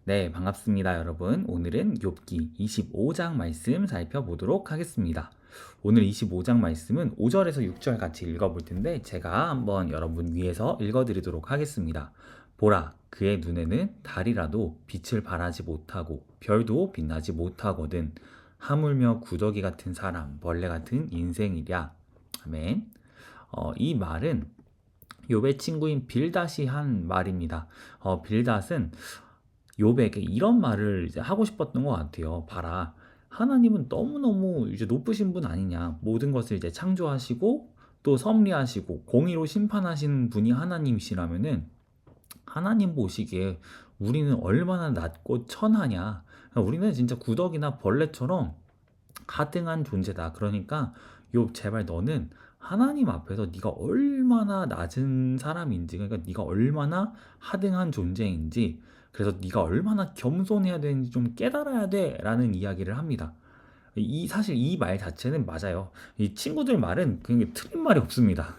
네, 반갑습니다, 여러분. 오늘은 욥기 25장 말씀 살펴보도록 하겠습니다. 오늘 25장 말씀은 5절에서 6절 같이 읽어볼 텐데 제가 한번 여러분 위해서 읽어드리도록 하겠습니다. 보라, 그의 눈에는 달이라도 빛을 발하지 못하고 별도 빛나지 못하거든. 하물며 구더기 같은 사람, 벌레 같은 인생이랴. 아멘. 이 말은 욥의 친구인 빌닷이 한 말입니다. 빌닷은 욥에게 이런 말을 이제 하고 싶었던 것 같아요. 봐라, 하나님은 너무너무 이제 높으신 분 아니냐. 모든 것을 이제 창조하시고 또 섭리하시고 공의로 심판하시는 분이 하나님이시라면은 하나님 보시기에 우리는 얼마나 낮고 천하냐. 우리는 진짜 구더기나 벌레처럼 하등한 존재다. 그러니까 욥, 제발 너는 하나님 앞에서 네가 얼마나 낮은 사람인지, 그러니까 네가 얼마나 하등한 존재인지, 그래서 네가 얼마나 겸손해야 되는지 좀 깨달아야 돼라는 이야기를 합니다. 사실 이 말 자체는 맞아요. 이 친구들 말은 그게 틀린 말이 없습니다.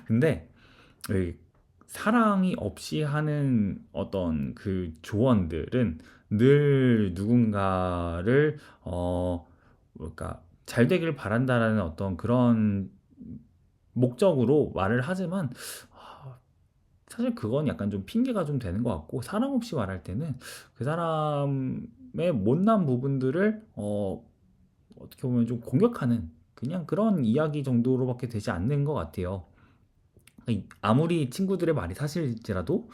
근데 이 사랑이 없이 하는 어떤 그 조언들은 늘 누군가를 그러니까 잘 되길 바란다라는 어떤 그런 목적으로 말을 하지만 아, 사실 그건 약간 좀 핑계가 좀 되는 것 같고, 사랑 없이 말할 때는 그 사람의 못난 부분들을 어떻게 보면 좀 공격하는 그냥 그런 이야기 정도로밖에 되지 않는 것 같아요. 아무리 친구들의 말이 사실일지라도,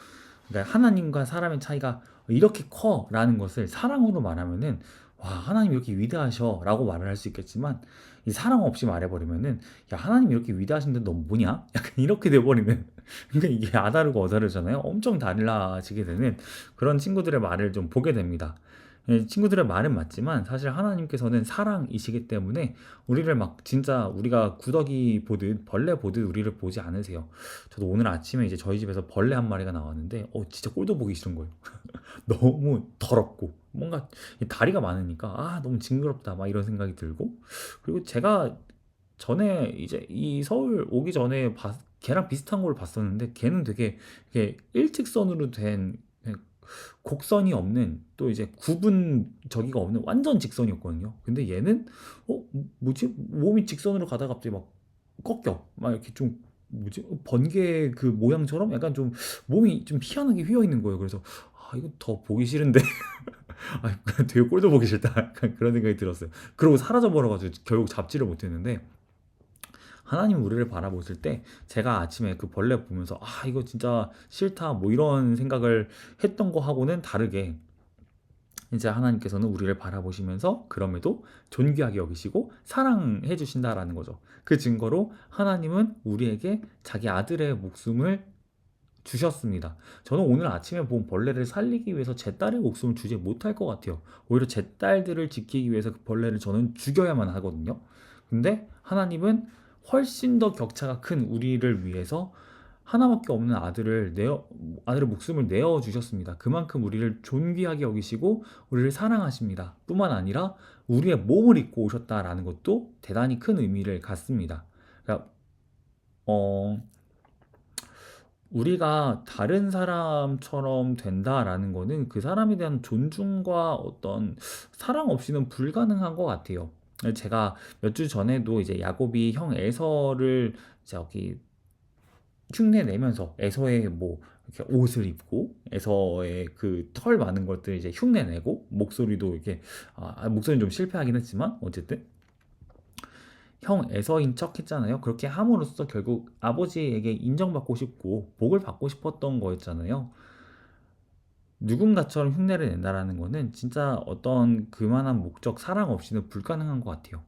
그러니까 하나님과 사람의 차이가 이렇게 커라는 것을 사랑으로 말하면은 와, 하나님 이렇게 위대하셔라고 말을 할 수 있겠지만, 이 사랑 없이 말해버리면은 야, 하나님 이렇게 위대하신데 너 뭐냐? 약간 이렇게 돼버리는. 그러니까 이게 아다르고 어다르잖아요. 엄청 달라지게 되는 그런 친구들의 말을 좀 보게 됩니다. 친구들의 말은 맞지만 사실 하나님께서는 사랑이시기 때문에 우리를 막 진짜 우리가 구더기 보듯 벌레 보듯 우리를 보지 않으세요. 저도 오늘 아침에 이제 저희 집에서 벌레 한 마리가 나왔는데 진짜 꼴도 보기 싫은 거예요. 너무 더럽고 뭔가 다리가 많으니까 너무 징그럽다 막 이런 생각이 들고, 그리고 제가 전에 이제 이 서울 오기 전에 걔랑 비슷한 걸 봤었는데 걔는 되게 이렇게 일직선으로 된 곡선이 없는, 또 이제 구분 저기가 없는 완전 직선이었거든요. 근데 얘는 뭐지? 몸이 직선으로 가다가 갑자기 막 꺾여. 막 이렇게 좀 뭐지? 번개 그 모양처럼 약간 좀 몸이 좀 희한하게 휘어 있는 거예요. 그래서 이거 더 보기 싫은데. 되게 꼴도 보기 싫다. 약간 그런 생각이 들었어요. 그러고 사라져 버려가지고 결국 잡지를 못했는데, 하나님 우리를 바라보실 때 제가 아침에 그 벌레 보면서 이거 진짜 싫다 뭐 이런 생각을 했던 거하고는 다르게, 이제 하나님께서는 우리를 바라보시면서 그럼에도 존귀하게 여기시고 사랑해 주신다라는 거죠. 그 증거로 하나님은 우리에게 자기 아들의 목숨을 주셨습니다. 저는 오늘 아침에 본 벌레를 살리기 위해서 제 딸의 목숨을 주지 못할 것 같아요. 오히려 제 딸들을 지키기 위해서 그 벌레를 저는 죽여야만 하거든요. 근데 하나님은 훨씬 더 격차가 큰 우리를 위해서 하나밖에 없는 아들의 목숨을 내어 주셨습니다. 그만큼 우리를 존귀하게 여기시고 우리를 사랑하십니다. 뿐만 아니라 우리의 몸을 입고 오셨다라는 것도 대단히 큰 의미를 갖습니다. 그러니까 어, 우리가 다른 사람처럼 된다라는 거는 그 사람에 대한 존중과 어떤 사랑 없이는 불가능한 것 같아요. 제가 몇 주 전에도 이제 야곱이 형 에서를 저기 흉내 내면서 에서의 뭐 이렇게 옷을 입고 에서의 그 털 많은 것들 이제 흉내 내고, 목소리도 이렇게 목소리는 좀 실패하긴 했지만 어쨌든 형 에서인 척 했잖아요. 그렇게 함으로써 결국 아버지에게 인정받고 싶고 복을 받고 싶었던 거였잖아요. 누군가처럼 흉내를 낸다라는 거는 진짜 어떤 그만한 목적, 사랑 없이는 불가능한 것 같아요.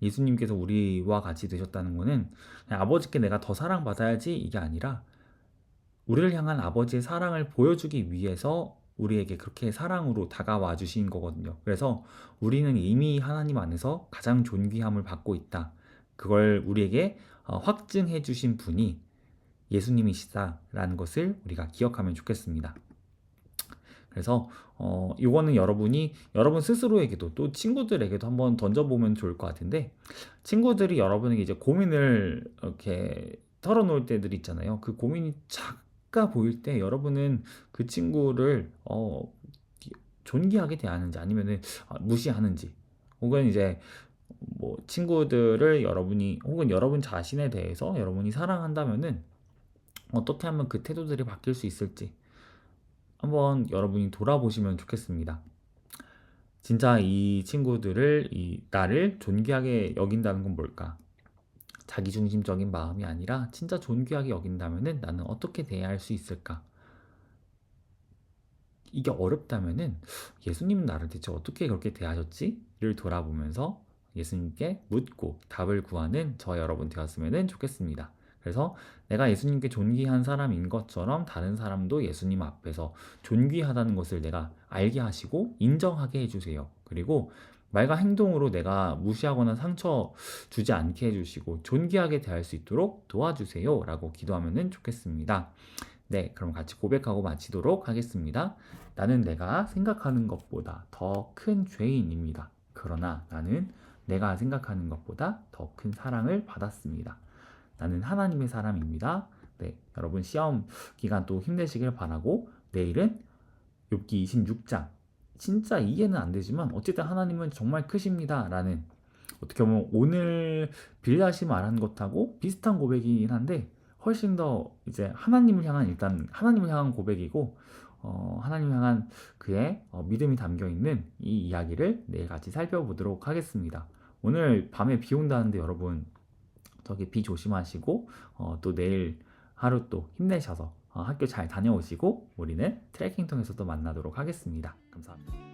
예수님께서 우리와 같이 되셨다는 거는 그냥 아버지께 내가 더 사랑받아야지 이게 아니라 우리를 향한 아버지의 사랑을 보여주기 위해서 우리에게 그렇게 사랑으로 다가와 주신 거거든요. 그래서 우리는 이미 하나님 안에서 가장 존귀함을 받고 있다. 그걸 우리에게 확증해 주신 분이 예수님이시다라는 것을 우리가 기억하면 좋겠습니다. 그래서 이거는 여러분 스스로에게도 또 친구들에게도 한번 던져보면 좋을 것 같은데, 친구들이 여러분에게 이제 고민을 이렇게 털어놓을 때들 있잖아요. 그 고민이 작아 보일 때 여러분은 그 친구를 존귀하게 대하는지 아니면은 무시하는지, 혹은 이제 뭐 친구들을 여러분이 혹은 여러분 자신에 대해서 여러분이 사랑한다면은 어떻게 하면 그 태도들이 바뀔 수 있을지 한번 여러분이 돌아보시면 좋겠습니다. 진짜 이 친구들을 나를 존귀하게 여긴다는 건 뭘까? 자기중심적인 마음이 아니라 진짜 존귀하게 여긴다면은 나는 어떻게 대해야 할 수 있을까? 이게 어렵다면은 예수님은 나를 대체 어떻게 그렇게 대하셨지?를 돌아보면서 예수님께 묻고 답을 구하는 저 여러분 되었으면 좋겠습니다. 그래서 내가 예수님께 존귀한 사람인 것처럼 다른 사람도 예수님 앞에서 존귀하다는 것을 내가 알게 하시고 인정하게 해주세요. 그리고 말과 행동으로 내가 무시하거나 상처 주지 않게 해주시고 존귀하게 대할 수 있도록 도와주세요. 라고 기도하면 좋겠습니다. 네, 그럼 같이 고백하고 마치도록 하겠습니다. 나는 내가 생각하는 것보다 더 큰 죄인입니다. 그러나 나는 내가 생각하는 것보다 더 큰 사랑을 받았습니다. 나는 하나님의 사람입니다. 네, 여러분 시험 기간 또 힘내시길 바라고, 내일은 욥기 26장, 진짜 이해는 안 되지만 어쨌든 하나님은 정말 크십니다 라는, 어떻게 보면 오늘 빌라시 말한 것하고 비슷한 고백이긴 한데 훨씬 더 이제 하나님을 향한, 일단 하나님을 향한 고백이고, 하나님을 향한 그의 믿음이 담겨 있는 이 이야기를 내일 같이 살펴보도록 하겠습니다. 오늘 밤에 비 온다는데 여러분 저기 비 조심하시고, 또 내일 하루 또 힘내셔서 학교 잘 다녀오시고 우리는 트레킹 통해서 또 만나도록 하겠습니다. 감사합니다.